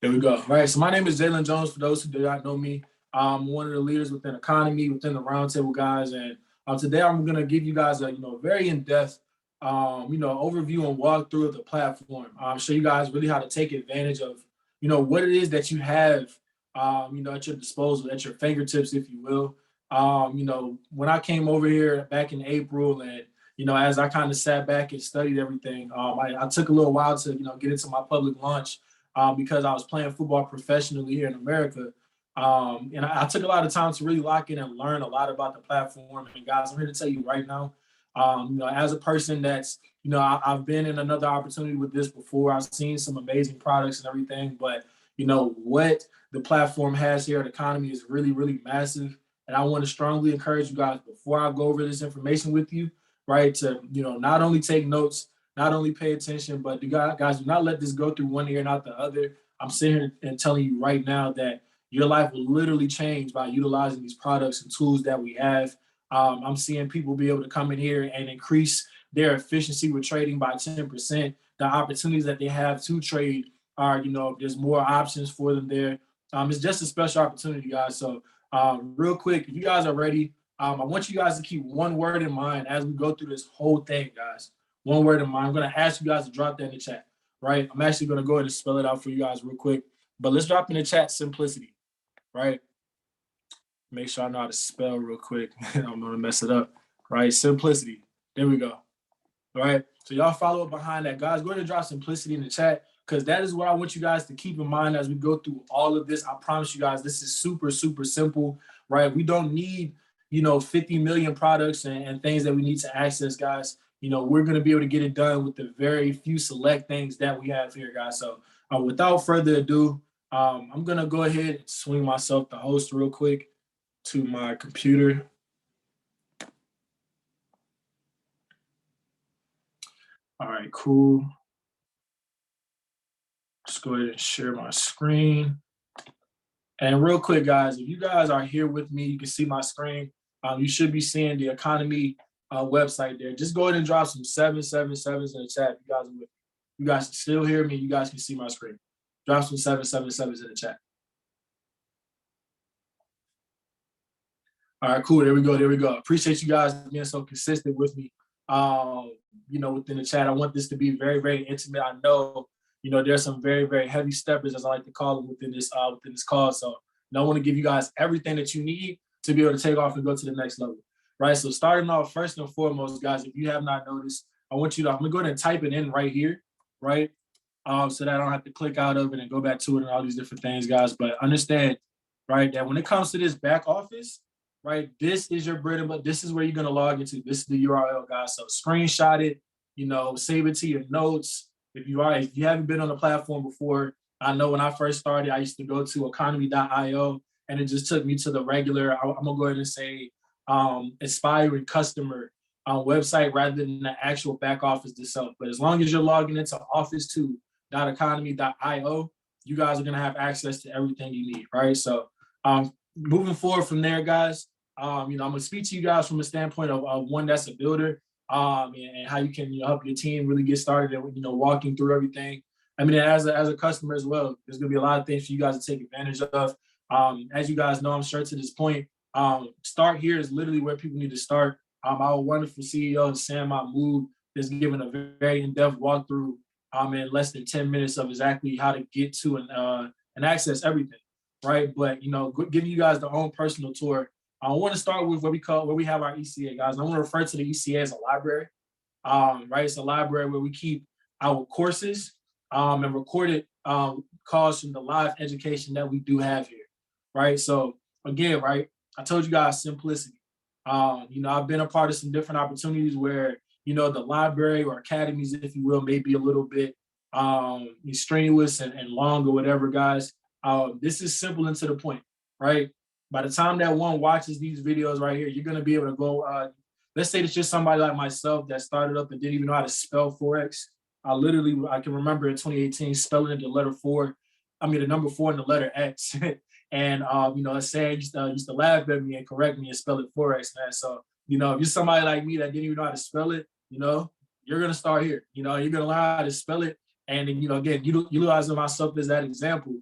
There we go. All right. So my name is Jalen Jones. For those who do not know me, I'm one of the leaders within economy, within the roundtable guys. And today I'm going to give you guys a very in-depth overview and walkthrough of the platform. Show you guys really how to take advantage of what it is that you have at your disposal, at your fingertips, if you will. When I came over here back in April, and as I kind of sat back and studied everything, I took a little while to get into my public launch because I was playing football professionally here in America. And I took a lot of time to really lock in and learn a lot about the platform. And guys, I'm here to tell you right now, as a person that's, I've been in another opportunity with this before. I've seen some amazing products and everything, but what the platform has here at Economy is really, really massive. And I want to strongly encourage you guys before I go over this information with you, right, to, not only take notes, not only pay attention, but guys, do not let this go through one ear and out the other. I'm sitting here and telling you right now that your life will literally change by utilizing these products and tools that we have. I'm seeing people be able to come in here and increase their efficiency with trading by 10%. The opportunities that they have to trade are, there's more options for them there. It's just a special opportunity, guys. So real quick, if you guys are ready, I want you guys to keep one word in mind as we go through this whole thing, guys. One word in mind. I'm going to ask you guys to drop that in the chat, right? I'm actually going to go ahead and spell it out for you guys real quick. But let's drop in the chat simplicity, right? Make sure I know how to spell real quick. I'm going to mess it up, right? Simplicity. There we go. All right. So y'all follow up behind that. Guys, go ahead and drop simplicity in the chat because that is what I want you guys to keep in mind as we go through all of this. I promise you guys, this is super, super simple, right? We don't need, 50 million products and things that we need to access, guys. We're going to be able to get it done with the very few select things that we have here, guys. So without further ado, I'm going to go ahead and swing myself the host real quick to my computer. All right, cool. Just go ahead and share my screen. And real quick, guys, if you guys are here with me, you can see my screen. You should be seeing the economy website there. Just go ahead and drop some 777s in the chat. You guys are with me. You guys can still hear me. You guys can see my screen. Drop some 777s in the chat. All right, cool. There we go. There we go. Appreciate you guys being so consistent with me. Within the chat, I want this to be very, very intimate. I know, there's some very, very heavy steppers, as I like to call them, within this call. So I want to give you guys everything that you need to be able to take off and go to the next level, right? So starting off, first and foremost, guys, if you have not noticed, I'm going to go ahead and type it in right here, right? So that I don't have to click out of it and go back to it and all these different things, guys. But understand, right, that when it comes to this back office, right, this is your bread and butter. This is where you're going to log into. This is the URL, guys. So screenshot it, save it to your notes. If you haven't been on the platform before, I know when I first started, I used to go to economy.io and it just took me to the regular, I'm going to go ahead and say, aspiring customer website rather than the actual back office itself. But as long as you're logging into office2.economy.io, you guys are going to have access to everything you need, right? So moving forward from there, guys, I'm going to speak to you guys from a standpoint of one that's a builder and how you can help your team really get started and, walking through everything. I mean, as a customer as well, there's going to be a lot of things for you guys to take advantage of. As you guys know, I'm sure to this point, start here is literally where people need to start. Our wonderful CEO, Sam Mahmood, is giving a very in-depth walkthrough in less than 10 minutes of exactly how to get to and access everything, right? But, giving you guys their own personal tour, I want to start with where we have our ECA, guys. I want to refer to the ECA as a library, right? It's a library where we keep our courses and recorded calls from the live education that we do have here, right? So again, right, I told you guys simplicity. I've been a part of some different opportunities where, the library or academies, if you will, may be a little bit strenuous and long or whatever, guys. This is simple and to the point, right? By the time that one watches these videos right here, you're going to be able to go, let's say it's just somebody like myself that started up and didn't even know how to spell Forex. I can remember in 2018 spelling the number 4 and the letter X. And, saying used to laugh at me and correct me and spell it Forex, man. So, if you're somebody like me that didn't even know how to spell it, you're going to start here. You're going to learn how to spell it And then, again, utilizing myself as that example.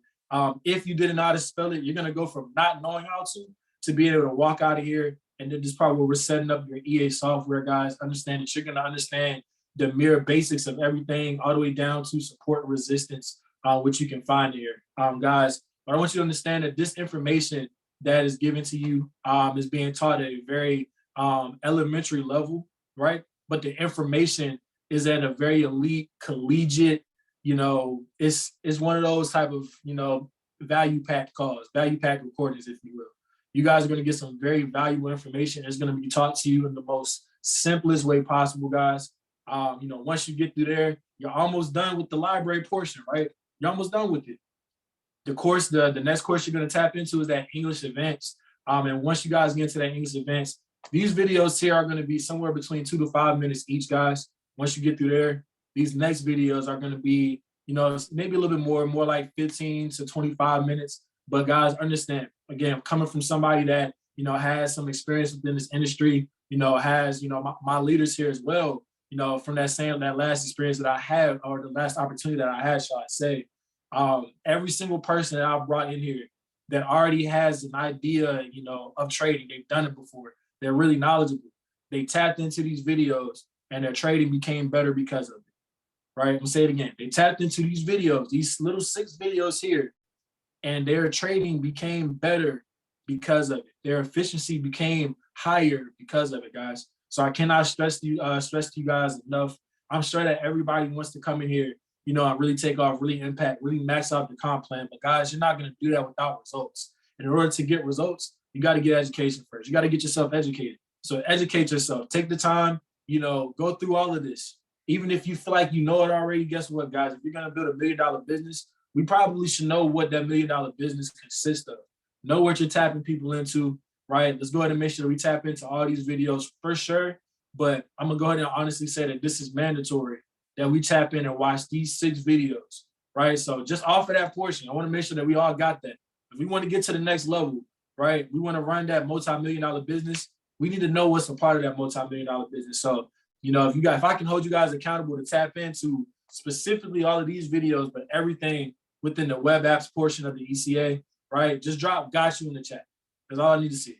If you didn't know how to spell it, you're going to go from not knowing how to being able to walk out of here. And then this is probably where we're setting up your EA software, guys. Understand that you're going to understand the mere basics of everything, all the way down to support and resistance, which you can find here. Guys, but I want you to understand that this information that is given to you is being taught at a very elementary level, right? But the information is at a very elite, collegiate, it's one of those type of, value packed calls, value packed recordings, if you will. You guys are going to get some very valuable information. It's going to be taught to you in the most simplest way possible, guys. Once you get through there, you're almost done with the library portion, right? You're almost done with it. The course, the next course you're going to tap into is that English Advanced. And once you guys get into that English Advanced, these videos here are going to be somewhere between 2 to 5 minutes each, guys. Once you get through there, these next videos are going to be, maybe a little bit more like 15 to 25 minutes. But guys, understand, again, coming from somebody that, has some experience within this industry, has, my leaders here as well, from that last experience that I had, or the last opportunity that I had, shall I say, every single person that I brought in here that already has an idea, of trading, they've done it before, they're really knowledgeable. They tapped into these videos and their trading became better because of it, right? I'm gonna say it again. They tapped into these videos, these little 6 videos here, and their trading became better because of it. Their efficiency became higher because of it, guys. So I cannot stress to you guys enough. I'm sure that everybody wants to come in here, and really take off, really impact, really max out the comp plan. But guys, you're not going to do that without results. And in order to get results, you got to get education first. You got to get yourself educated. So educate yourself. Take the time, go through all of this. Even if you feel like you know it already, guess what, guys? If you're going to build $1 million business, we probably should know what that $1 million business consists of. Know what you're tapping people into, right? Let's go ahead and make sure that we tap into all these videos for sure. But I'm going to go ahead and honestly say that this is mandatory, that we tap in and watch these 6 videos, right? So just off of that portion, I want to make sure that we all got that. If we want to get to the next level, right? We want to run that multi-million-dollar business. We need to know what's a part of that multi-million-dollar business. So, if I can hold you guys accountable to tap into specifically all of these videos, but everything within the web apps portion of the ECA, right? Just drop "got you" in the chat. That's all I need to see,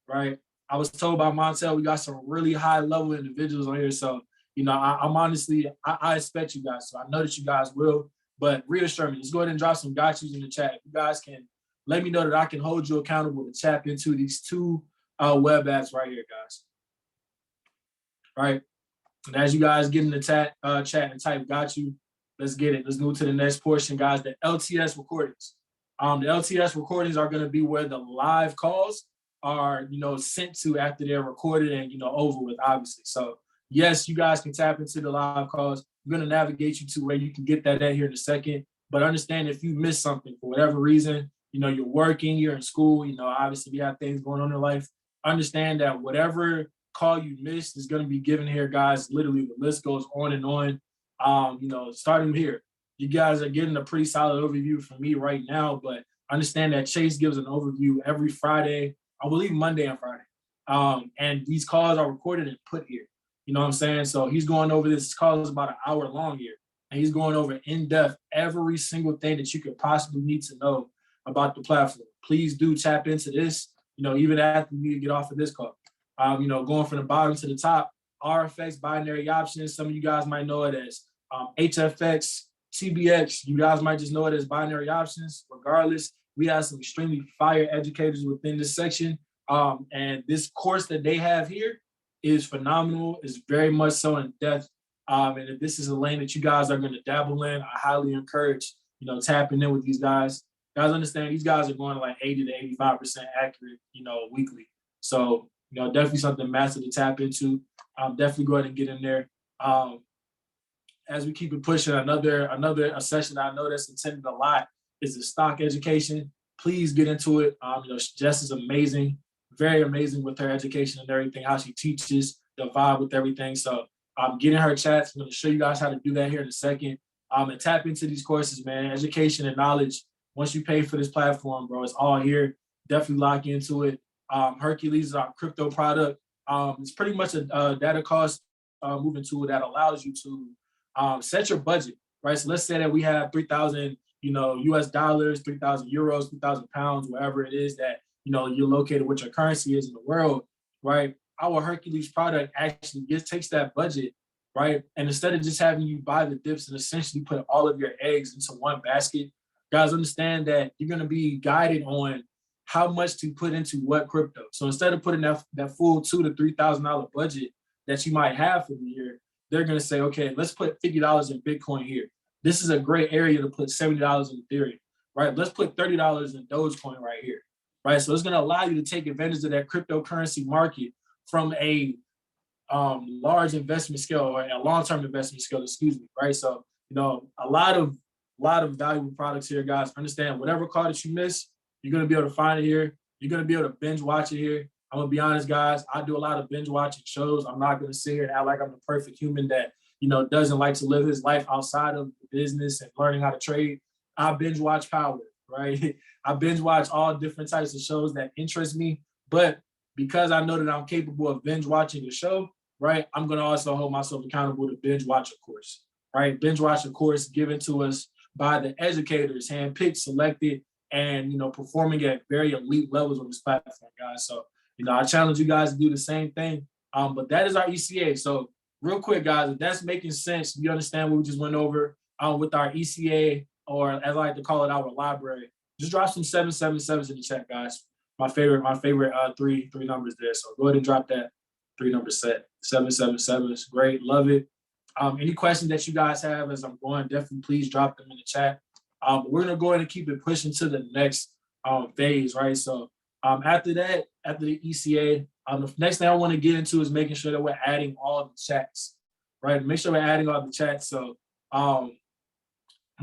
right? I was told by Montel we got some really high level individuals on here. So, I'm honestly, I expect you guys. So I know that you guys will, but reassure me. Just go ahead and drop some "got yous" in the chat. You guys can let me know that I can hold you accountable to tap into these 2 web apps right here, guys. All right. And as you guys get in the chat and type "got you," let's get it. Let's move to the next portion, guys. The LTS recordings. The LTS recordings are going to be where the live calls are, sent to after they're recorded and, over with, obviously. So, yes, you guys can tap into the live calls. I'm going to navigate you to where you can get that at here in a second. But understand, if you miss something for whatever reason, you're working, you're in school, obviously we have things going on in life. Understand that whatever call you missed is going to be given here, guys. Literally, the list goes on and on. Starting here. You guys are getting a pretty solid overview from me right now, but understand that Chase gives an overview every Friday, I believe Monday and Friday. And these calls are recorded and put here. You know what I'm saying? So he's going over this call is about an hour long here. And he's going over in depth every single thing that you could possibly need to know about the platform. Please do tap into this, even after we get off of this call. Going from the bottom to the top, RFX, binary options. Some of you guys might know it as HFX, TBX. You guys might just know it as binary options. Regardless, we have some extremely fire educators within this section. And this course that they have here is phenomenal. It's very much so in depth. And if this is a lane that you guys are going to dabble in, I highly encourage, tapping in with these guys. Guys, understand these guys are going to like 80 to 85% accurate, weekly. So, definitely something massive to tap into. Definitely go ahead and get in there. As we keep it pushing, another session that I know that's attended a lot is the stock education. Please get into it. Jess is amazing, very amazing with her education and everything, how she teaches, the vibe with everything. So get in her chats. I'm going to show you guys how to do that here in a second. And tap into these courses, man. Education and knowledge. Once you pay for this platform, bro, it's all here. Definitely lock into it. Hercules is our crypto product. It's pretty much a data cost moving tool that allows you to set your budget, right? So let's say that we have 3,000, US dollars, 3,000 euros, 3,000 pounds, wherever it is that, you're located, what your currency is in the world, right? Our Hercules product actually takes that budget, right? And instead of just having you buy the dips and essentially put all of your eggs into one basket, guys, understand that you're going to be guided on how much to put into what crypto. So instead of putting that full $2,000 to $3,000 budget that you might have for the year, they're going to say, okay, let's put $50 in Bitcoin here. This is a great area to put $70 in Ethereum, right? Let's put $30 in Dogecoin right here, right? So it's going to allow you to take advantage of that cryptocurrency market from a large investment scale or a long-term investment scale, excuse me, right? So, a lot of valuable products here, guys. Understand whatever card that you miss, you're going to be able to find it here. You're going to be able to binge watch it here. I'm going to be honest, guys. I do a lot of binge watching shows. I'm not going to sit here and act like I'm the perfect human that, doesn't like to live his life outside of business and learning how to trade. I binge watch Power, right? I binge watch all different types of shows that interest me. But because I know that I'm capable of binge watching a show, right, I'm going to also hold myself accountable to binge watch a course, right? Binge watch a course given to us by the educators, handpicked, selected, and, performing at very elite levels on this platform, guys. So, I challenge you guys to do the same thing. But that is our ECA. So real quick, guys, if that's making sense, you understand what we just went over with our ECA, or as I like to call it, our library. Just drop some 777s in the chat, guys. My favorite three numbers there. So go ahead and drop that 3-number set. 777 is great. Love it. Any questions that you guys have as I'm going, definitely please drop them in the chat. We're going to go ahead and keep it pushing to the next phase, right? So after that, after the ECA, the next thing I want to get into is making sure that we're adding all the chats, right? Make sure we're adding all the chats. So I'm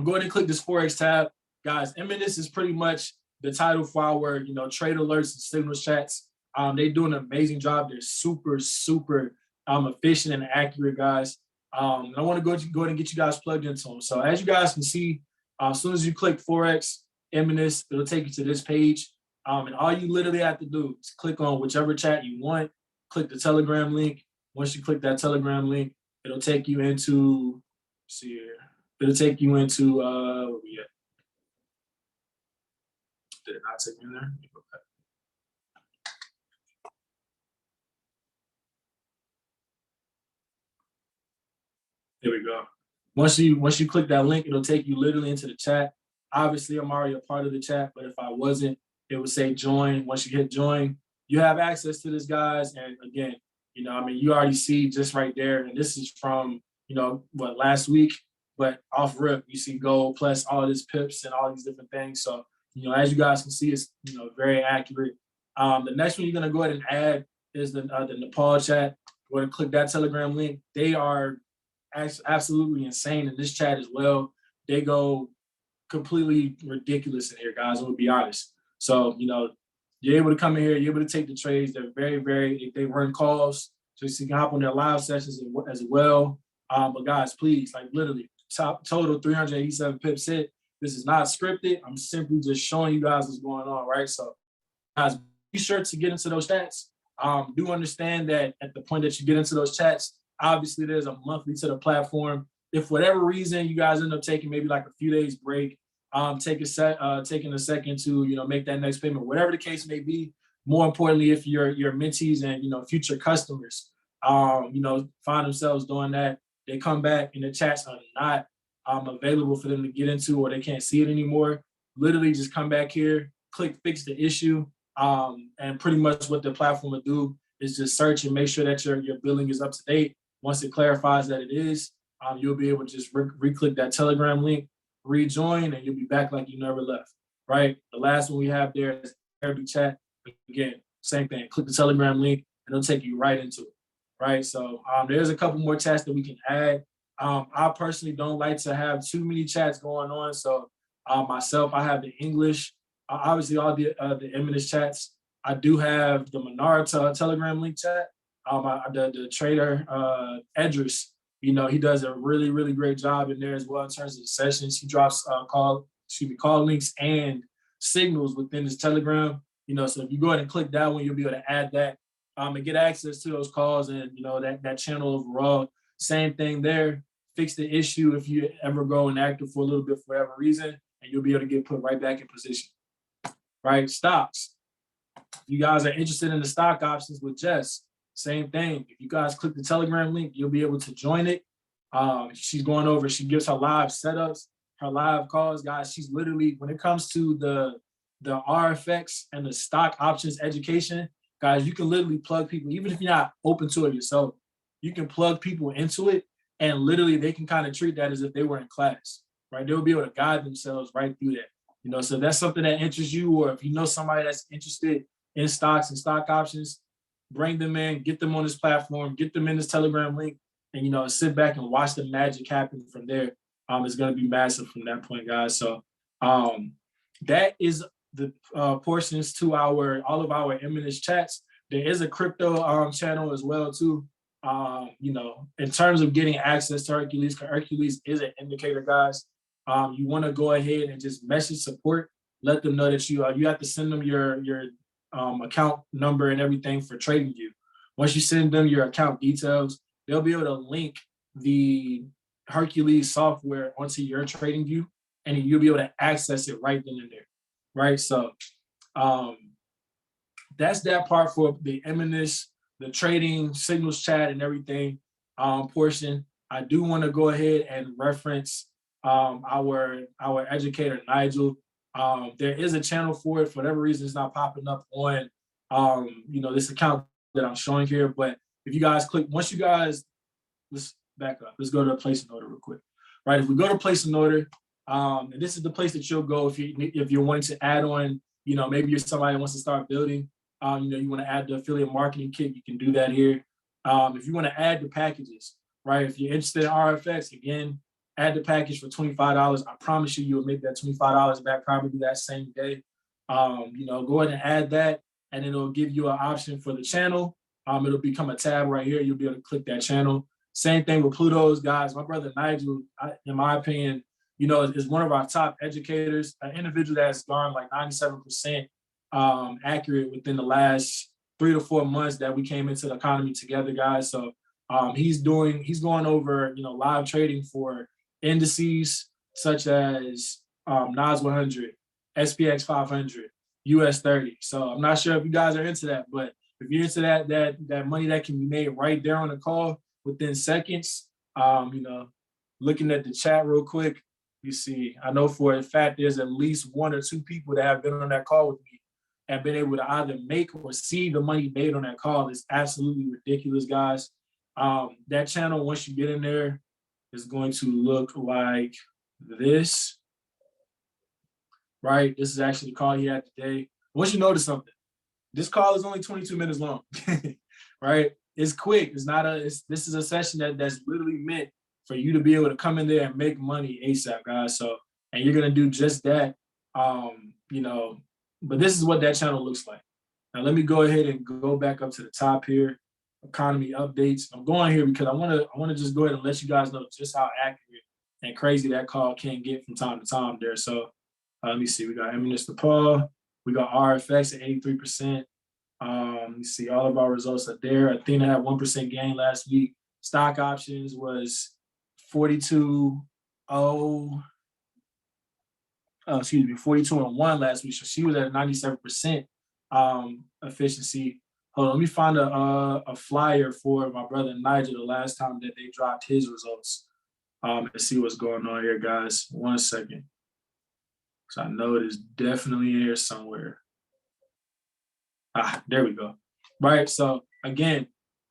going to click this Forex tab. Guys, Eminence is pretty much the title for our, trade alerts and signals chats. They do an amazing job. They're super, super efficient and accurate, guys. I want to go ahead and get you guys plugged into them. So as you guys can see, as soon as you click Forex, Eminence, it'll take you to this page. And all you literally have to do is click on whichever chat you want, click the Telegram link. Once you click that Telegram link, it'll take you into, see here, it'll take you into, where we at? Did it not take me in there? There we go. Once you click that link, it'll take you literally into the chat. Obviously, I'm already a part of the chat, but if I wasn't, it would say join. Once you hit join, you have access to this, guys. And again, you already see just right there. And this is from, last week, but off rip, you see gold plus all this pips and all these different things. So, as you guys can see, it's, very accurate. The next one you're going to go ahead and add is the Nepal chat. Go ahead and click that Telegram link. They are absolutely insane in this chat as well. They go completely ridiculous in here, guys. I'm gonna be honest. So, you're able to come in here, you're able to take the trades. They're very, very, they run calls, so you can hop on their live sessions as well. But guys, please, like literally, top total 387 pips hit. This is not scripted. I'm simply just showing you guys what's going on, right? So, guys, be sure to get into those chats. Do understand that at the point that you get into those chats, obviously there's a monthly to the platform. If for whatever reason you guys end up taking maybe like a few days break, taking a second to make that next payment, whatever the case may be. More importantly, if your mentees and future customers find themselves doing that, they come back and the chats are not available for them to get into, or they can't see it anymore. Literally just come back here, click fix the issue, and pretty much what the platform will do is just search and make sure that your billing is up to date. Once it clarifies that it is, you'll be able to just re-click that Telegram link, rejoin, and you'll be back like you never left, right? The last one we have there is every chat. Again, same thing. Click the Telegram link, and it'll take you right into it, right? So there's a couple more chats that we can add. I personally don't like to have too many chats going on. So myself, I have the English, obviously all the Eminence chats. I do have the Menard Telegram link chat. The trader, Edris, he does a really, really great job in there as well in terms of the sessions. He drops call links and signals within his Telegram. So if you go ahead and click that one, you'll be able to add that and get access to those calls and that channel overall. Same thing there. fix the issue if you ever go inactive for a little bit for whatever reason, and you'll be able to get put right back in position. Right? Stocks. If you guys are interested in the stock options with Jess, same thing. If you guys click the Telegram link, you'll be able to join it. She's going over, she gives her live setups, her live calls, guys. She's literally, when it comes to the RFX and the stock options education, guys, you can literally plug people, even if you're not open to it yourself, you can plug people into it, and literally they can kind of treat that as if they were in class, right? They'll be able to guide themselves right through that. You know, so if that's something that interests you, or if you know somebody that's interested in stocks and stock options, bring them in, get them on this platform, get them in this Telegram link, and, you know, sit back and watch the magic happen from there. It's going to be massive from that point, guys. So that is the portions to all of our Eminence chats. There is a crypto channel as well too. You know, in terms of getting access to Hercules, because Hercules is an indicator, guys. You want to go ahead and just message support, let them know that you have to send them your account number and everything for TradingView. Once you send them your account details, they'll be able to link the Hercules software onto your TradingView, and you'll be able to access it right then and there, right? So that's that part for the Eminence, the trading signals chat and everything portion. I do want to go ahead and reference our educator Nigel. There is a channel for it. For whatever reason, it's not popping up on you know, this account that I'm showing here. But if you guys click, once you guys, let's back up. Let's go to place an order real quick. Right, if we go to place an order, and this is the place that you'll go if you're wanting to add on, you know, maybe you're somebody that wants to start building. You know, you want to add the affiliate marketing kit, you can do that here. If you want to add the packages, right? If you're interested in RFX, again, add the package for $25. I promise you, you'll make that $25 back probably that same day. You know, go ahead and add that, and it'll give you an option for the channel. It'll become a tab right here. You'll be able to click that channel. Same thing with Pluto's, guys. My brother Nigel, in my opinion, you know, is one of our top educators, an individual that's gone like 97% accurate within the last 3 to 4 months that we came into the economy together, guys. So he's going over, you know, live trading for indices such as NAS 100, SPX 500, US 30. So I'm not sure if you guys are into that, but if you're into that money that can be made right there on the call within seconds, you know, looking at the chat real quick, you see, I know for a fact there's at least 1 or 2 people that have been on that call with me and been able to either make or see the money made on that call. It's absolutely ridiculous, guys. That channel, once you get in there, is going to look like this, right? This is actually the call he had today. I want you to notice something. This call is only 22 minutes long, right? It's quick. This is a session that's literally meant for you to be able to come in there and make money ASAP, guys. So, and you're gonna do just that, you know. But this is what that channel looks like. Now, let me go ahead and go back up to the top here. Economy updates. I'm going here because I want to just go ahead and let you guys know just how accurate and crazy that call can get from time to time there. So let me see. We got Eminence Paul. We got RFX at 83%. You see all of our results are there. Athena had 1% gain last week. Stock options was 42 and 1 last week. So she was at 97% efficiency. Hold on, let me find a flyer for my brother Nigel the last time that they dropped his results. And see what's going on here, guys. 1 second. So I know it is definitely here somewhere. There we go. Right. So again,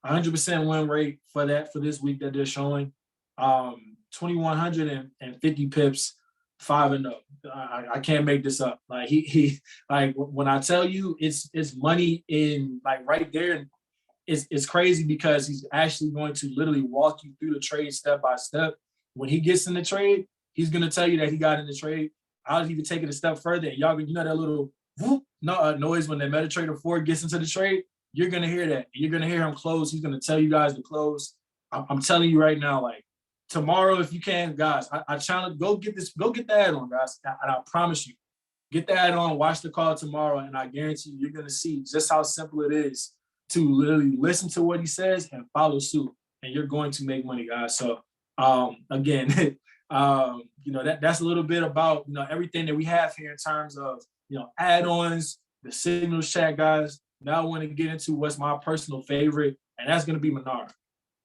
100% win rate for this week that they're showing. 2,150 pips, 5-0. I can't make this up. Like he like when I tell you it's money in like right there, it's crazy because he's actually going to literally walk you through the trade step by step. When he gets in the trade, he's gonna tell you that he got in the trade. I'll even take it a step further. And y'all, you know that little whoop noise when the MetaTrader 4 gets into the trade? You're gonna hear that. You're gonna hear him close. He's gonna tell you guys to close. I'm telling you right now, like tomorrow, if you can, guys, I challenge, go get the ad on, guys. And I promise you, get the ad on, watch the call tomorrow, and I guarantee you're gonna see just how simple it is to literally listen to what he says and follow suit. And you're going to make money, guys. So Again, that's a little bit about, everything that we have here in terms of, add-ons, the signals chat, guys. Now I want to get into what's my personal favorite, and that's going to be Manara,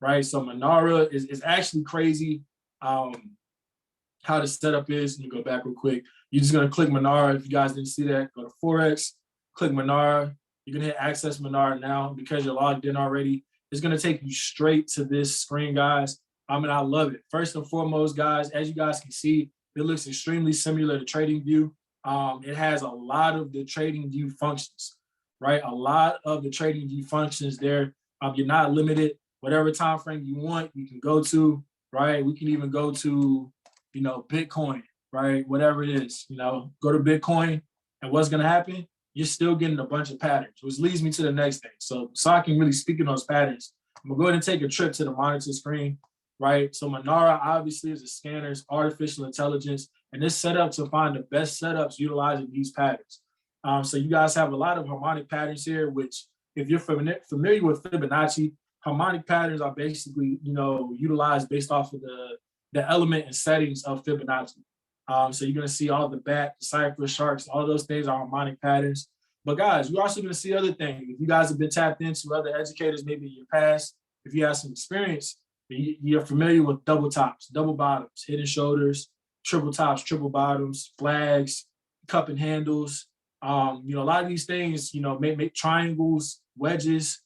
right? So Manara is actually crazy. How the setup is. Let me go back real quick. You're just going to click Manara. If you guys didn't see that, go to Forex, click Manara. You're going to hit Access Manara now because you're logged in already. It's going to take you straight to this screen, guys. I love it. First and foremost, guys, as you guys can see, it looks extremely similar to TradingView. It has a lot of the TradingView functions, right? A lot of the TradingView functions there. You're not limited. Whatever time frame you want, you can go to, right? We can even go to, Bitcoin, right? Whatever it is, go to Bitcoin, and what's going to happen? You're still getting a bunch of patterns, which leads me to the next thing. So I can really speak in those patterns. I'm going to go ahead and take a trip to the monitor screen, right? So Manara obviously is a scanner, it's artificial intelligence, and it's set up to find the best setups utilizing these patterns. So you guys have a lot of harmonic patterns here, which if you're familiar with Fibonacci, harmonic patterns are basically, utilized based off of the element and settings of Fibonacci. So you're going to see all the bat, the cipher, sharks, all those things are harmonic patterns. But guys, you're also going to see other things. If you guys have been tapped into other educators, maybe in your past, if you have some experience, you're familiar with double tops, double bottoms, hidden shoulders, triple tops, triple bottoms, flags, cup and handles. A lot of these things, make triangles, wedges.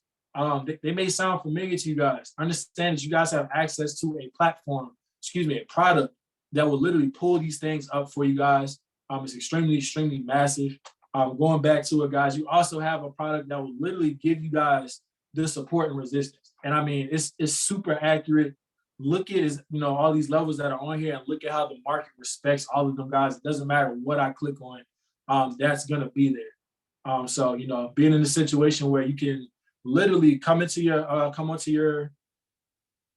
They may sound familiar to you guys. Understand that you guys have access to a platform, a product that will literally pull these things up for you guys. It's extremely, extremely massive. Going back to it, guys, you also have a product that will literally give you guys the support and resistance. And it's super accurate. Look at all these levels that are on here, and look at how the market respects all of them, guys. It doesn't matter what I click on, that's gonna be there. So being in a situation where you can literally come onto your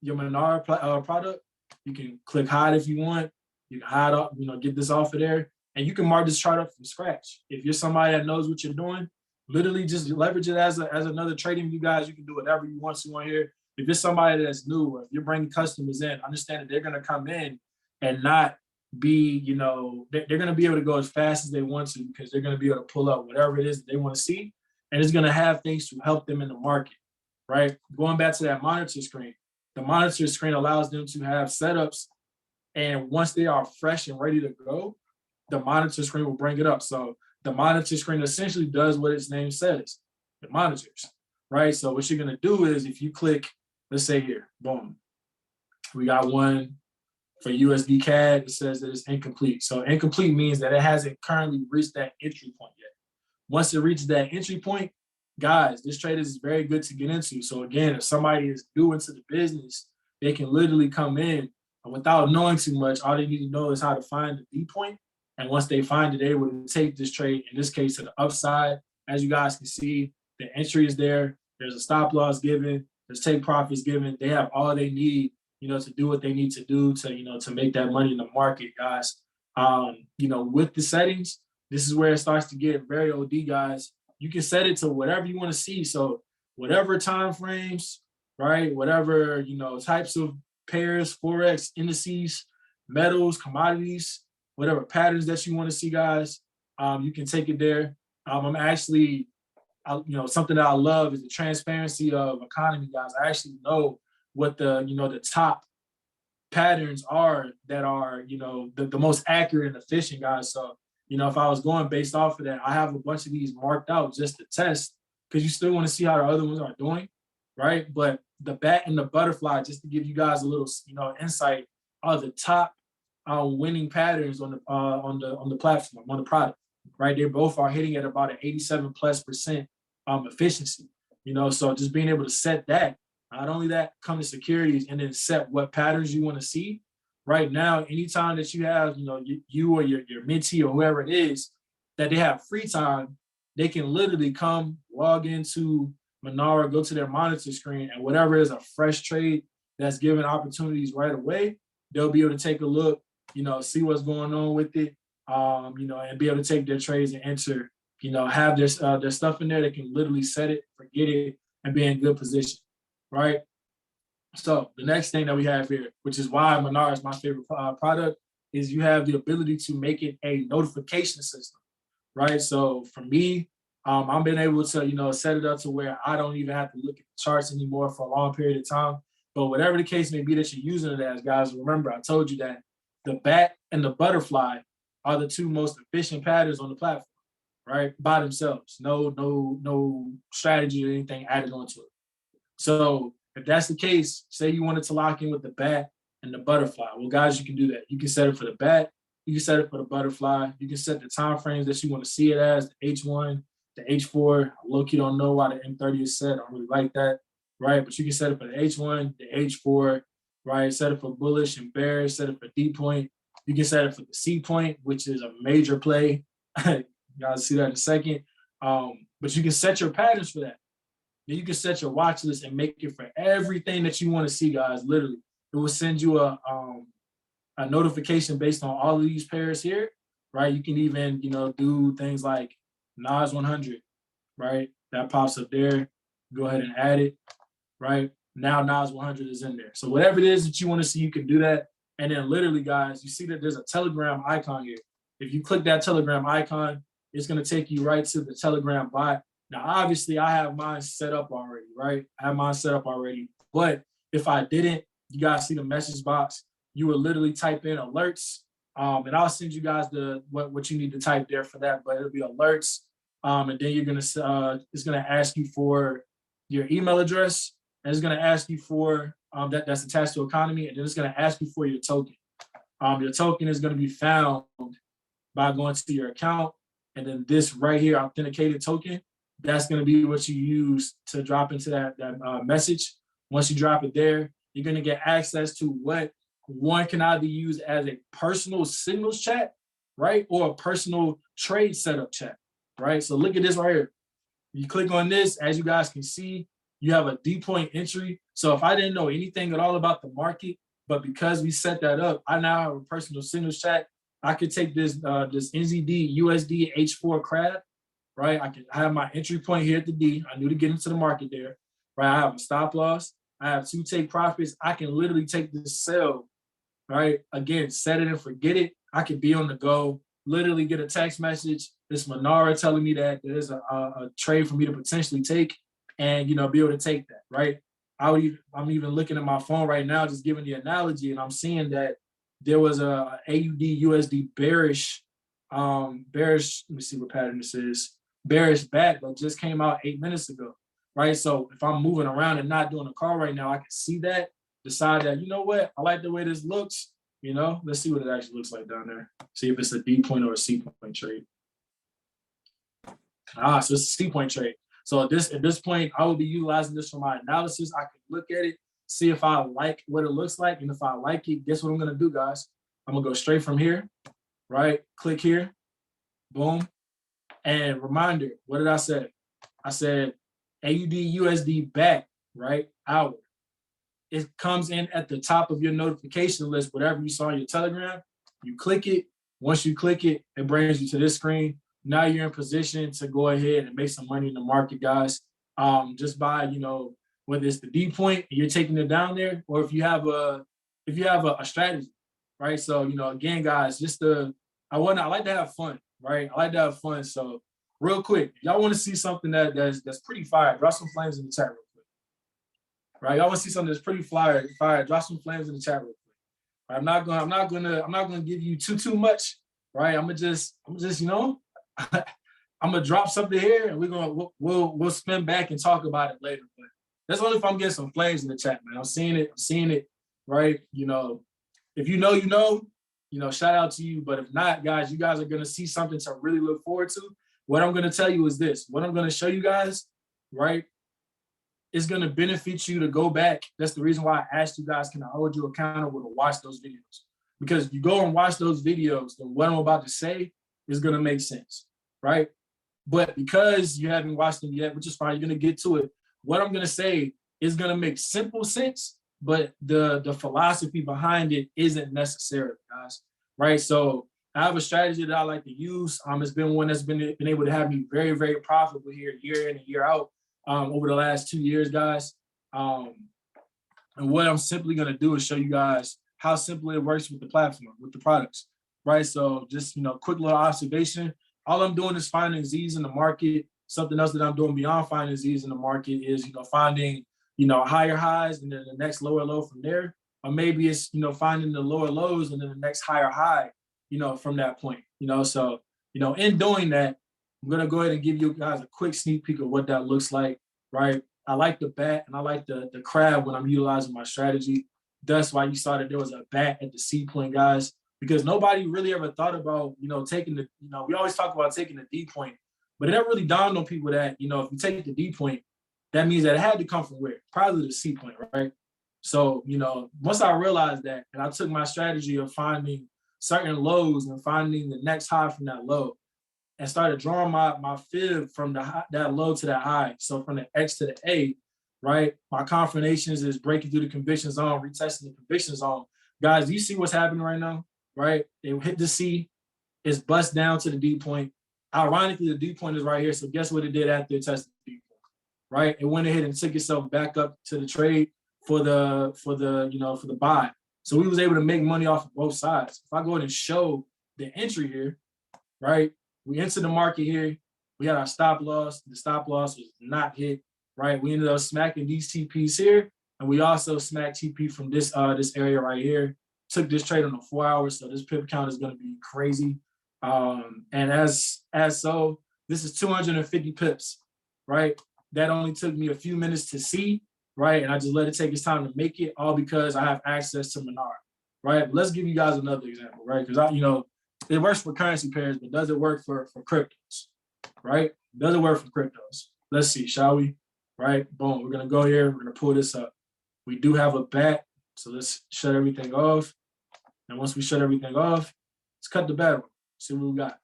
Manara product. You can click hide if you want. You can hide up, get this off of there. And you can mark this chart up from scratch. If you're somebody that knows what you're doing, literally just leverage it as another trading. You guys, you can do whatever you want to on here. If you're somebody that's new, or if you're bringing customers in, understand that they're going to come in and not be, they're going to be able to go as fast as they want to, because they're going to be able to pull up whatever it is that they want to see. And it's going to have things to help them in the market, right? Going back to that monitor screen. The monitor screen allows them to have setups, and once they are fresh and ready to go, the monitor screen will bring it up. So the monitor screen essentially does what its name says, it monitors, right? So what you're gonna do is, if you click, let's say here, boom, we got one for USD CAD, it says that it's incomplete. So incomplete means that it hasn't currently reached that entry point yet. Once it reaches that entry point, guys, this trade is very good to get into. So again, if somebody is new into the business, they can literally come in, and without knowing too much, all they need to know is how to find the D point. And once they find it, they're able to take this trade, in this case, to the upside. As you guys can see, the entry is there. There's a stop loss given. There's take profits given. They have all they need, to do what they need to do to make that money in the market, guys. With the settings, this is where it starts to get very OD, guys. You can set it to whatever you want to see. So whatever time frames, right? Whatever, types of pairs, Forex, indices, metals, commodities, whatever patterns that you want to see, guys, you can take it there. I'm actually, something that I love is the transparency of economy, guys. I actually know what the top patterns are that are, the most accurate and efficient, guys. So, if I was going based off of that, I have a bunch of these marked out just to test, because you still want to see how the other ones are doing, right? But the bat and the butterfly, just to give you guys a little, insight, are the top winning patterns on the platform, on the product, right? They both are hitting at about an 87+% efficiency, so just being able to set that, not only that, come to securities and then set what patterns you want to see. Right now, anytime that you have, you or your mentee or whoever it is, that they have free time, they can literally come, log into Manara, go to their monitor screen, and whatever is a fresh trade that's given opportunities right away, they'll be able to take a look, see what's going on with it, and be able to take their trades and enter, have their stuff in there. They can literally set it, forget it, and be in good position, right? So the next thing that we have here, which is why Menara is my favorite product, is you have the ability to make it a notification system, right? So for me, I've been able to, set it up to where I don't even have to look at the charts anymore for a long period of time. But whatever the case may be that you're using it as, guys, remember I told you that the bat and the butterfly are the two most efficient patterns on the platform, right? By themselves. No strategy or anything added onto it. So if that's the case, say you wanted to lock in with the bat and the butterfly. Well, guys, you can do that. You can set it for the bat. You can set it for the butterfly. You can set the time frames that you want to see it as, the H1, the H4. I low-key don't know why the M30 is set. I don't really like that, right? But you can set it for the H1, the H4, right? Set it for bullish and bearish. Set it for D point. You can set it for the C point, which is a major play. You guys see that in a second. But you can set your patterns for that. Then you can set your watch list and make it for everything that you want to see, guys. Literally, it will send you a notification based on all of these pairs here, right? You can even, do things like Nas 100, right? That pops up there. Go ahead and add it, right? Now Nas 100 is in there. So whatever it is that you want to see, you can do that. And then literally, guys, you see that there's a Telegram icon here. If you click that Telegram icon, it's going to take you right to the Telegram bot. Now, obviously, I have mine set up already, right? I have mine set up already. But if I didn't, you guys see the message box. You would literally type in alerts, and I'll send you guys what you need to type there for that. But it'll be alerts, and then you're gonna it's gonna ask you for your email address, and it's gonna ask you for that's attached to Economy, and then it's gonna ask you for your token. Your token is gonna be found by going to your account, and then this right here, authenticated token. That's going to be what you use to drop into that message. Once you drop it there, you're going to get access to what one can either use as a personal signals chat, right? Or a personal trade setup chat, right? So look at this right here. You click on this, as you guys can see, you have a D point entry. So if I didn't know anything at all about the market, but because we set that up, I now have a personal signals chat. I could take this NZD USD H4 crab, right? I have my entry point here at the D. I knew to get into the market there, right? I have a stop loss. I have 2 take profits. I can literally take this sell, right? Again, set it and forget it. I could be on the go, literally get a text message, this Menara telling me that there's a trade for me to potentially take and, be able to take that, right? I'm even looking at my phone right now, just giving the analogy, and I'm seeing that there was a AUD USD bearish, let me see what pattern this is. Bearish back that just came out 8 minutes ago, right? So if I'm moving around and not doing a call right now, I can see that, decide that, you know what, I like the way this looks, let's see what it actually looks like down there. See if it's a D point or a C point trade. So it's a C point trade. So at this point, I will be utilizing this for my analysis. I can look at it, see if I like what it looks like. And if I like it, guess what I'm going to do, guys? I'm going to go straight from here, right? Click here, boom. And reminder, what did I say? I said AUD USD back, right? Hour. It comes in at the top of your notification list, whatever you saw in your Telegram. You click it. Once you click it, it brings you to this screen. Now you're in position to go ahead and make some money in the market, guys. Just by, whether it's the D point and you're taking it down there, or if you have a strategy, right? So, again, guys, I like to have fun. Right? I like to have fun. So real quick, if y'all want to see something that's pretty fire, drop some flames in the chat real quick. Right? Y'all want to see something that's pretty fire, drop some flames in the chat real quick. Right? I'm not gonna give you too much, right? I'm gonna just, I'm gonna drop something here and we'll spin back and talk about it later. But that's only if I'm getting some flames in the chat, man. I'm seeing it, right? If shout out to you. But if not, guys, you guys are going to see something to really look forward to. What I'm going to tell you is this. What I'm going to show you guys, right, is going to benefit you to go back. That's the reason why I asked you guys, can I hold you accountable to watch those videos? Because if you go and watch those videos, then what I'm about to say is going to make sense, right? But because you haven't watched them yet, which is fine, you're going to get to it. What I'm going to say is going to make simple sense, but the philosophy behind it isn't necessary, guys, right? So I have a strategy that I like to use. It's been one that's been able to have me very, very profitable here, year in and year out, over the last 2 years, guys. And what I'm simply going to do is show you guys how simple it works with the platform, with the products, right? So just, quick little observation. All I'm doing is finding Z's in the market. Something else that I'm doing beyond finding Z's in the market is, finding, higher highs and then the next lower low from there. Or maybe it's, finding the lower lows and then the next higher high, from that point, So, in doing that, I'm going to go ahead and give you guys a quick sneak peek of what that looks like, right? I like the bat and I like the crab when I'm utilizing my strategy. That's why you saw that there was a bat at the C point, guys, because nobody really ever thought about, taking the, we always talk about taking the D point, but it never really dawned on people that, if you take the D point, that means that it had to come from where? Probably the C point, right? So, once I realized that, and I took my strategy of finding certain lows and finding the next high from that low, and started drawing my fib from that low to that high. So from the X to the A, right? My confirmations is breaking through the conviction zone, retesting the conviction zone. Guys, you see what's happening right now, right? It hit the C, it's bust down to the D point. Ironically, the D point is right here. So guess what it did after it tested the D point, right? It went ahead and took itself back up to the trade for the buy. So we was able to make money off of both sides. If I go ahead and show the entry here, right? We entered the market here. We had our stop loss. The stop loss was not hit, right? We ended up smacking these TPs here, and we also smacked TP from this area right here. Took this trade on the 4 hours, so this pip count is going to be crazy. And as so, this is 250 pips, right? That only took me a few minutes to see, right? And I just let it take its time to make it, all because I have access to Menard, right? But let's give you guys another example, right? Because it works for currency pairs, but does it work for cryptos, right? Does it work for cryptos? Let's see, shall we? Right, boom, we're gonna go here, we're gonna pull this up. We do have a bat, so let's shut everything off. And once we shut everything off, let's cut the bat on, see what we got.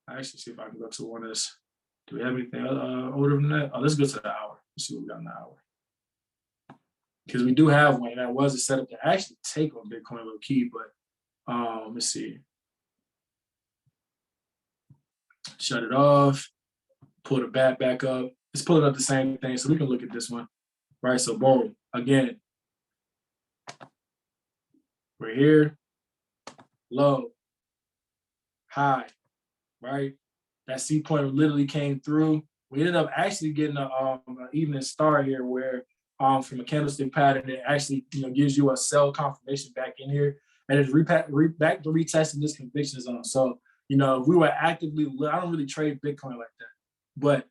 I actually see if I can go to one of this. Do we have anything older than that? Oh, let's go to the hour. Let's see what we got in the hour. Because we do have one that was a setup to actually take on Bitcoin low key, but let's see. Shut it off, pull the bat back up. It's pulling up the same thing, so we can look at this one, right? So boom, again, we're here, low, high, right? That C point literally came through. We ended up actually getting an evening star here where from a candlestick pattern, it actually gives you a sell confirmation back in here, and it's back to retesting this conviction zone. So if we were actively, I don't really trade Bitcoin like that, but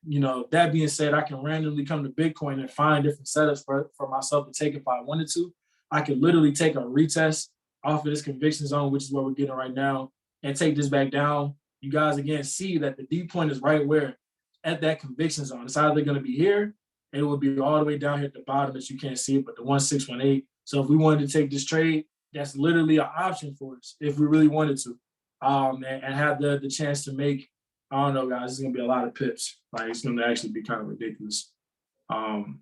that being said, I can randomly come to Bitcoin and find different setups for myself to take if I wanted to. I could literally take a retest off of this conviction zone, which is what we're getting right now, and take this back down. You guys again see that the D point is right where at that conviction zone. It's either going to be here. It will be all the way down here at the bottom that you can't see it, but the 1618. So if we wanted to take this trade, that's literally an option for us if we really wanted to, and have the chance to make, I don't know, guys, it's going to be a lot of pips. Like, it's going to actually be kind of ridiculous. Right?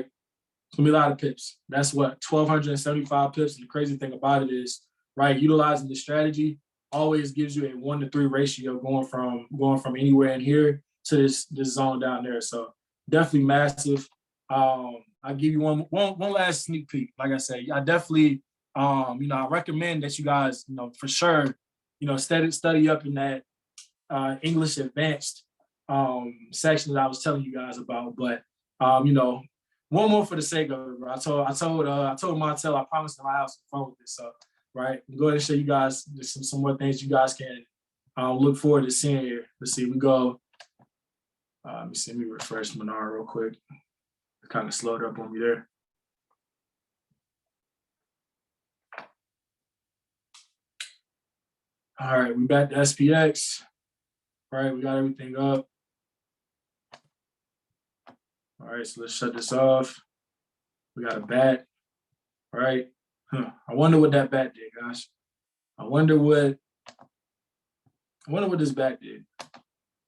It's going to be a lot of pips. That's what, 1,275 pips. And the crazy thing about it is, right, utilizing the strategy always gives you a 1-to-3 ratio going from anywhere in here to this zone down there. So definitely massive. I'll give you one last sneak peek. Like I said, I definitely, I recommend that you guys, for sure, study up in that English advanced section that I was telling you guys about. But one more for the sake of it, bro. I told Montel I promised him I have some fun with this. So right, I'm going to show you guys some more things you guys can look forward to seeing here. Let's see, we go. Let me refresh Menard real quick. It kind of slowed up on me there. All right, we back to SPX. All right, we got everything up. All right, so let's shut this off. We got a bat. All right. I wonder what that bat did, guys. I wonder what this bat did.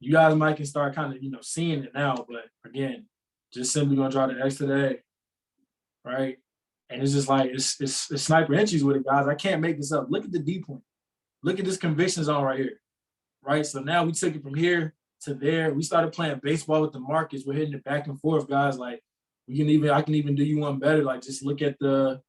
You guys might can start kind of, seeing it now, but again, just simply gonna draw the X to the A, right? And it's just like it's sniper entries with it, guys. I can't make this up. Look at the D point. Look at this conviction zone right here, right? So now we took it from here to there. We started playing baseball with the markets. We're hitting it back and forth, guys. Like I can even do you one better. Like just look at the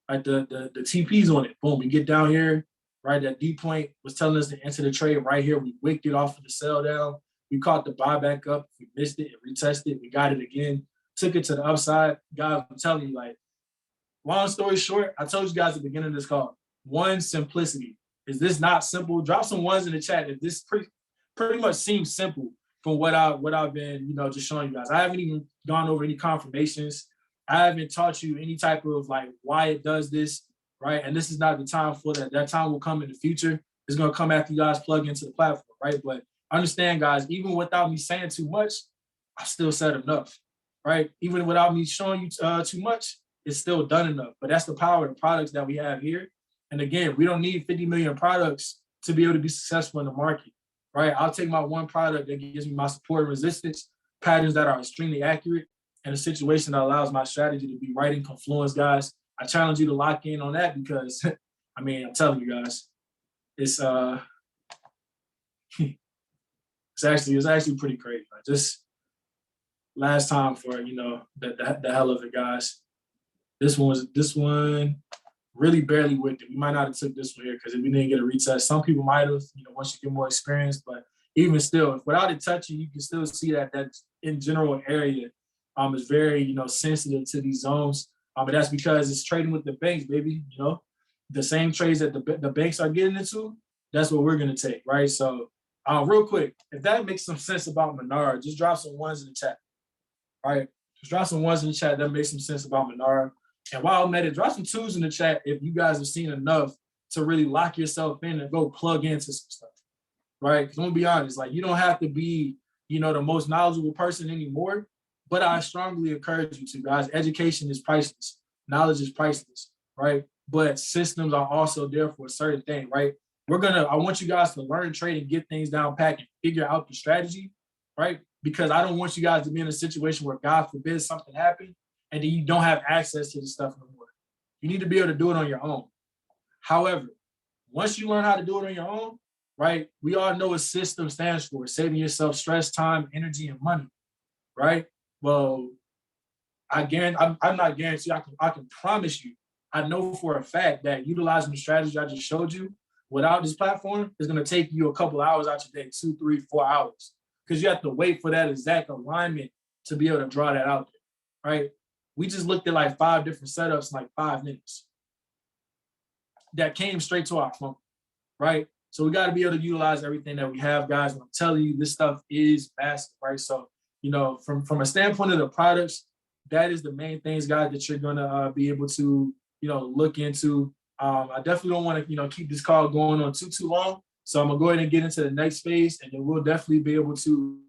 TPs on it. Boom, we get down here, right? That D point was telling us to enter the trade right here. We wicked it off of the sell down. We caught the buy back up. We missed it and retested. We got it again. Took it to the upside. Guys, I'm telling you, like, long story short, I told you guys at the beginning of this call, one, simplicity. Is this not simple? Drop some ones in the chat if this pretty much seems simple from what I've been, just showing you guys. I haven't even gone over any confirmations. I haven't taught you any type of like why it does this, right? And this is not the time for that. That time will come in the future. It's gonna come after you guys plug into the platform, right? But understand, guys, even without me saying too much, I still said enough, right? Even without me showing you too much, it's still done enough. But that's the power of the products that we have here. And again, we don't need 50 million products to be able to be successful in the market, right? I'll take my one product that gives me my support and resistance, patterns that are extremely accurate, and a situation that allows my strategy to be right in confluence, guys. I challenge you to lock in on that because, I mean, I'm telling you guys, it's it's actually pretty crazy. Like just last time for the hell of it, guys. This one really barely whipped it. We might not have took this one here because we didn't get a retest. Some people might have, once you get more experience, but even still, if without it touching, you can still see that in general area is very, sensitive to these zones. But that's because it's trading with the banks, baby. The same trades that the banks are getting into, that's what we're gonna take, right? So, real quick, if that makes some sense about Menard, just drop some ones in the chat, right? Just drop some ones in the chat that makes some sense about Menard. And while I'm at it, drop some twos in the chat if you guys have seen enough to really lock yourself in and go plug into some stuff, right? Because I'm gonna be honest, like you don't have to be, the most knowledgeable person anymore, but I strongly encourage you to, guys. Education is priceless. Knowledge is priceless, right? But systems are also there for a certain thing, right? I want you guys to learn, trade, and get things down pat and figure out the strategy, right? Because I don't want you guys to be in a situation where, God forbid, something happened and then you don't have access to the stuff no more. You need to be able to do it on your own. However, once you learn how to do it on your own, right, we all know what system stands for: saving yourself stress, time, energy, and money, right? Well, I'm not guaranteed. I can promise you, I know for a fact that utilizing the strategy I just showed you without this platform is going to take you a couple hours out your day, 2, 3, 4 hours, because you have to wait for that exact alignment to be able to draw that out there, right? We just looked at like 5 different setups in like 5 minutes that came straight to our phone, right? So we got to be able to utilize everything that we have, guys. And I'm telling you, this stuff is massive, right? So, from a standpoint of the products, that is the main things, guys, that you're gonna be able to, look into. I definitely don't want to, keep this call going on too long. So I'm gonna go ahead and get into the next phase, and then we'll definitely be able to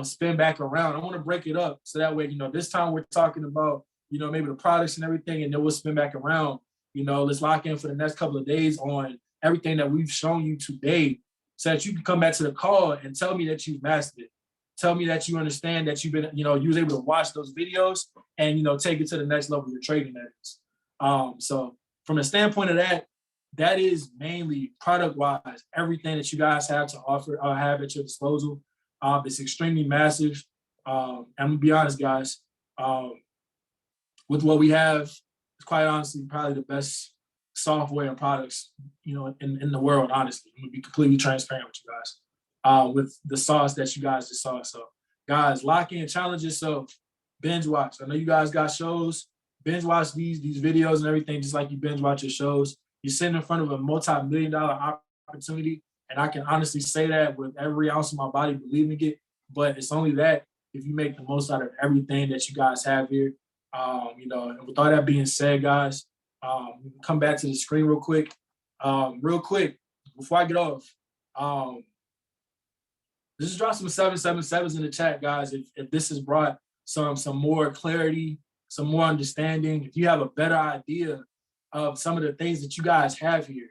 spin back around. I want to break it up so that way, this time we're talking about, maybe the products and everything, and then we'll spin back around. Let's lock in for the next couple of days on everything that we've shown you today, so that you can come back to the call and tell me that you've mastered it. Tell me that you understand that you've been, you was able to watch those videos and, take it to the next level of your trading, that is. So from the standpoint of that is mainly product-wise, everything that you guys have to offer, have at your disposal. It's extremely massive. I'm gonna be honest, guys, with what we have, it's quite honestly probably the best software and products, in the world, honestly. I'm gonna be completely transparent with you guys. With the sauce that you guys just saw. So, guys, lock in, challenge yourself, binge watch. I know you guys got shows. Binge watch these videos and everything, just like you binge watch your shows. You're sitting in front of a multi-million-dollar opportunity, and I can honestly say that with every ounce of my body believing it. But it's only that if you make the most out of everything that you guys have here. And with all that being said, guys, come back to the screen real quick. Real quick, before I get off. Just drop some 777s in the chat, guys. If this has brought some more clarity, some more understanding, if you have a better idea of some of the things that you guys have here,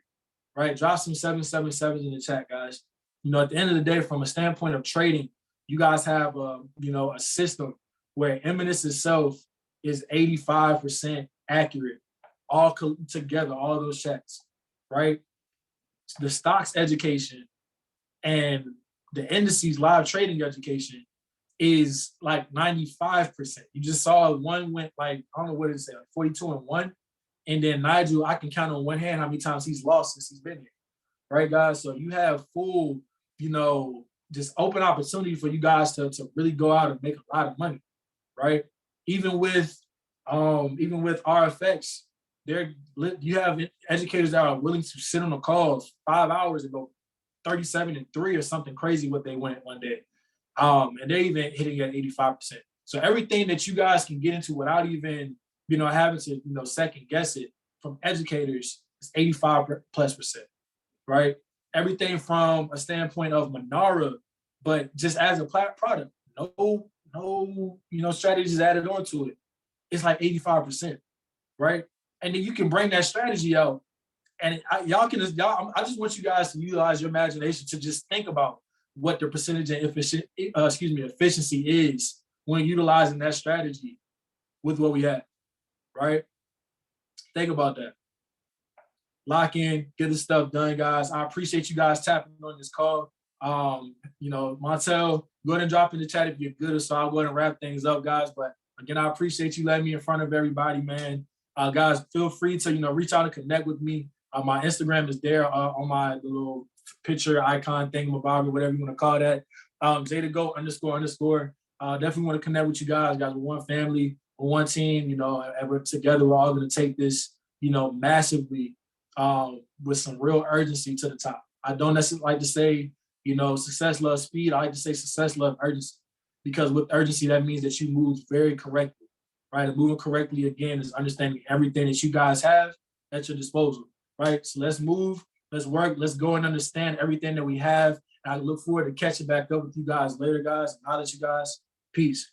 right? Drop some 777s in the chat, guys. At the end of the day, from a standpoint of trading, you guys have a system where Eminence itself is 85% accurate, all together, all those chats, right? The stocks education and the indices live trading education is like 95%. You just saw one went like, I don't know what it said, like 42-1. And then Nigel, I can count on one hand how many times he's lost since he's been here. Right, guys? So you have full, just open opportunity for you guys to really go out and make a lot of money, right? Even with RFX, you have educators that are willing to sit on the calls 5 hours and go 37-3 or something crazy what they went one day. And they're even hitting at 85%. So everything that you guys can get into without even, having to, second guess it from educators is 85+%, right? Everything from a standpoint of Manara, but just as a product, no, strategies added onto it. It's like 85%, right? And then you can bring that strategy out, and I just want you guys to utilize your imagination to just think about what the percentage of efficiency is when utilizing that strategy with what we have, right? Think about that. Lock in, get this stuff done, guys. I appreciate you guys tapping on this call. Montel, go ahead and drop in the chat if you're good, so I'll go ahead and wrap things up, guys. But again, I appreciate you letting me in front of everybody, man. Guys, feel free to, reach out and connect with me. My Instagram is there on my little picture icon thingamabobby, whatever you want to call that. Jada___. Definitely want to connect with you guys. We're one family, we're one team, and we're together. We're all going to take this, massively with some real urgency to the top. I don't necessarily like to say, success loves speed. I like to say success loves urgency, because with urgency, that means that you move very correctly, right? And moving correctly, again, is understanding everything that you guys have at your disposal, right? So let's move, let's work, let's go and understand everything that we have. And I look forward to catching back up with you guys later, guys. And I'll let you guys. Peace.